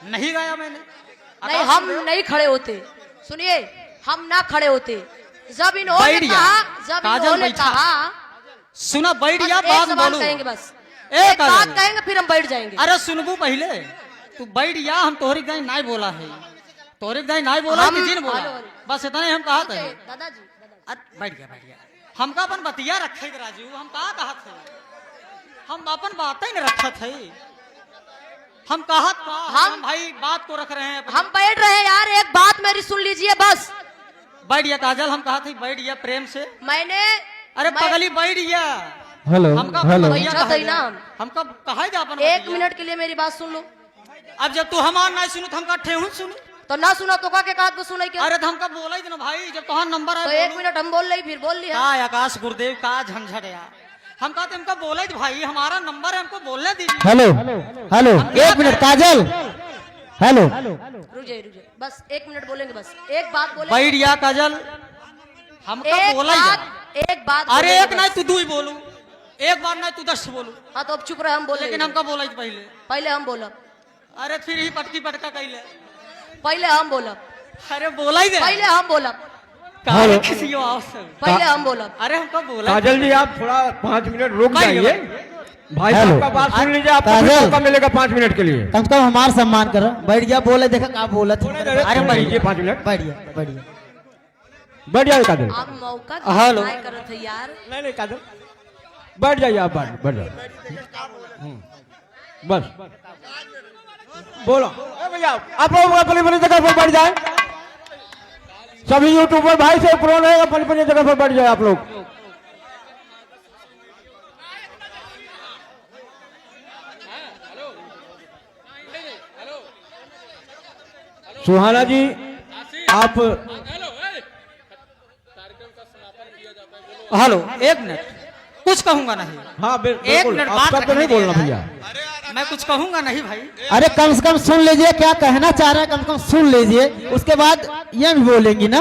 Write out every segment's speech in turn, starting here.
नहीं गाया मैंने। नहीं, हम नहीं खड़े होते। सुनिए, हम ना खड़े होते। जब इन्होंने कहा सुना बैठ जा, एक बात सवाल बोलू। कहेंगे, बस एक एक बात कहेंगे फिर हम बैठ जाएंगे। अरे सुनबू पहले, तू बैठ जा। हम तोहरी गई नहीं बोला है, तोहरी गई नहीं बोला, हम- किसी ने बोला। Hello, hello. बस इतना ही हम कहा थे। दादाजी, अरे बैठ गया। हमका अपन बतिया रखे थे राजू, हम कहा थे, हम अपन बात ही नहीं रखा थे। हम कहा हम भाई बात को रख रहे हैं अपनी। हम बैठ रहे हैं यार, एक बात मेरी सुन लीजिए बस। बैठ गया काजल, हम कहा थे बैठ गया प्रेम से। मैंने अरे पगली बैठ गया। हेलो हमका हेलो भैया अच्छा कहा तो ना, हमका कहा जा अपन एक बतिया। मिनट के लिए मेरी बात सुन लो। अब जब तू हमार नहीं सुनू तो हमका ठेहू सुनू। तो ना सुना तो का के कात पे सुनाई क्या? अरे तो हमका बोला ही ना भाई, जब तुहार नंबर तो है एक मिनट हम बोल रही, फिर बोल लिया। का आकाश गुरुदेव का झंझट यार। हम कहते हमका बोला ही भाई, हमारा नंबर है, हमको बोलने दीजिए। हेलो हेलो, एक मिनट काजल। हेलो रुक जाइए, बस एक मिनट बोलेंगे, बस एक बात बोले। बैठ गया काजल, हमका एक बोला ही बात, जा। एक बात अरे बोलेंगे एक नहीं बस। तू दू ही बोलू, एक बार नहीं तू 10 बोलू। हाँ तो अब चुप रहे, हम बोले। लेकिन हमका बोला ही पहले। पहले हम बोलब, अरे फिर ही पटकी पटका कैले। पहले हम बोलब, अरे बोला ही दे। पहले हम बोलब, काहे खिसियो आवश्यक। पहले हम बोलब। अरे हमका बोला ही। काजल जी आप थोड़ा 5 मिनट रुक बैठ जाइए। गया। भाई हेलो। साहब का बात सुन लीजिए, आपको भी काजल। मौका मिलेगा 5 मिनट के लिए। कम से कम हमारा सम्मान करो। बैठ गया, बोले देखा का बोला था। अरे बैठ जाइए 5 मिनट। बैठ गया बैठ गया। बैठ जाइए काजल। आप मौका हेलो। नहीं करत है यार। नहीं काजल, बैठ जाइए आप, बैठ जाइए। बस बोलो। भैया आप लोग अपनी अपनी जगह पर बैठ जाए। सभी यूट्यूबर भाई से प्रो रहेगा, अपनी अपनी जगह पर बैठ जाए आप लोग। सुहाना जी आप हेलो, एक मिनट, कुछ कहूंगा नहीं। हाँ एक बिल्कुल, मिनट आप बात सबको नहीं रखने बोलना दिया भैया। मैं कुछ कहूंगा नहीं भाई। अरे कम से कम सुन लीजिए क्या कहना चाह रहे हैं, कम से कम सुन लीजिए, उसके बाद ये भी बोलेंगी ना।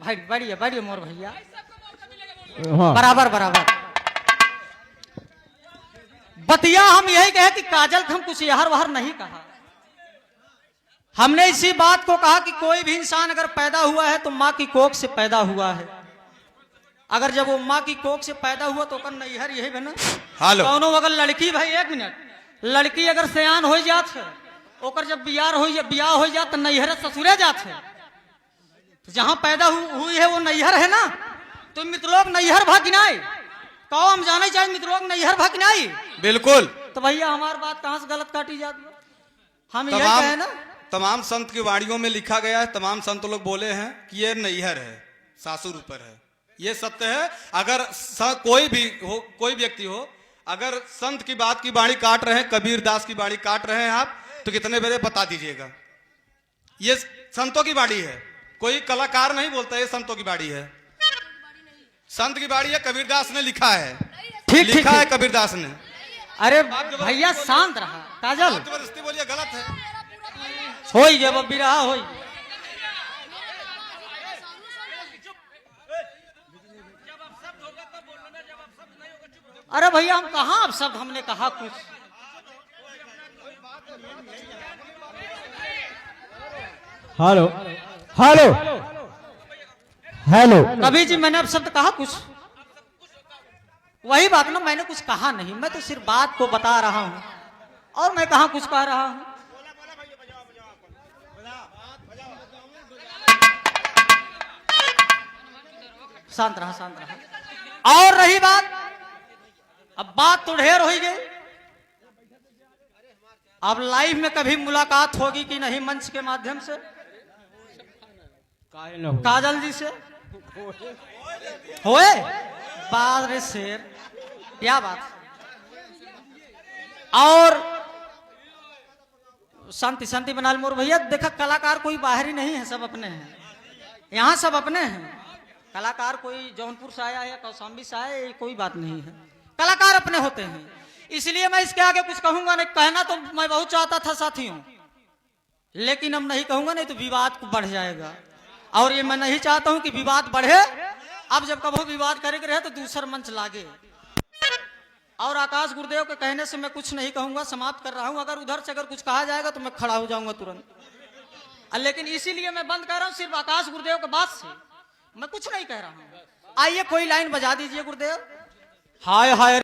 भाई बढ़िया बढ़िया मोर भैया, हाँ बराबर बराबर। बतिया हम यही कहे कि काजल को हम कुछ यहर वहर नहीं कहा। हमने इसी बात को कहा कि कोई भी इंसान अगर पैदा हुआ है तो माँ की कोख से पैदा हुआ है। अगर जब वो माँ की कोख से पैदा हुआ तो ओकर नैहर यही बना। हेलो। कौनो अगर लड़की, भाई एक मिनट, लड़की अगर सयान हो जात है, ओकर जब बियाह हो जात तो नैहर ससुरे जात है। तो जहां पैदा हुई है वो नैहर है ना। तो मित्रलोक नैहर भागिनाई कहो, हम जाने चाहिए मित्रलोक नैहर भागिनाई। बिल्कुल। तो भैया हमारी बात कहां से गलत काटी जाती है? हम यही कहे ना। तमाम संत की वाणियों में लिखा गया है, तमाम संत लोग बोले हैं कि ये नैहर है, सासुर ऊपर है। ये सत्य है। अगर कोई भी हो, कोई व्यक्ति हो, अगर संत की बात की बाणी काट रहे हैं, कबीर दास की बाणी काट रहे हैं आप, तो कितने बजे बता दीजिएगा। ये संतों की बाणी है, कोई कलाकार नहीं बोलता, ये संतों की बाणी है। संत की बाणी है, कबीरदास ने लिखा है। ठीक लिखा है कबीरदास ने। अरे भैया शांत रहा काजल, आप जबरदस्ती बोलिए, गलत है। हो ही जब अभी रहा हो। अरे भैया हम कहा अब शब्द हमने कहा कुछ। हेलो हेलो हेलो कभी जी मैंने अब शब्द कहा कुछ? वही बात ना, मैंने कुछ कहा नहीं, मैं तो सिर्फ बात को बता रहा हूं और मैं कहा कुछ कह रहा हूं। शांत रहा शांत रहा। और रही बात, अब बात तो ढेर हो गई। अब लाइव में कभी मुलाकात होगी कि नहीं मंच के माध्यम से काजल जी से? होए बात रे शेर, क्या बात। और शांति शांति बना मोर भैया। देखा कलाकार कोई बाहरी नहीं है, सब अपने हैं। यहाँ सब अपने हैं। कलाकार कोई जौनपुर से आया है या कौशाम्बी से आया है, कोई बात नहीं है। कलाकार अपने होते हैं। इसलिए मैं इसके आगे कुछ कहूंगा नहीं। कहना तो मैं बहुत चाहता था साथियों, लेकिन अब नहीं कहूंगा, नहीं तो विवाद को बढ़ जाएगा। और ये मैं नहीं चाहता हूं कि विवाद बढ़े। अब जब कभी विवाद करेंगे रहे तो दूसरा मंच लागे। और आकाश गुरुदेव के कहने से मैं कुछ नहीं कहूंगा, समाप्त कर रहा हूं। अगर उधर से अगर कुछ कहा जाएगा तो मैं खड़ा हो जाऊंगा तुरंत। लेकिन इसीलिए मैं बंद कर रहा हूं, सिर्फ आकाश गुरुदेव के बात से मैं कुछ नहीं कह रहा हूं। आइए कोई लाइन बजा दीजिए गुरुदेव। हाय हाय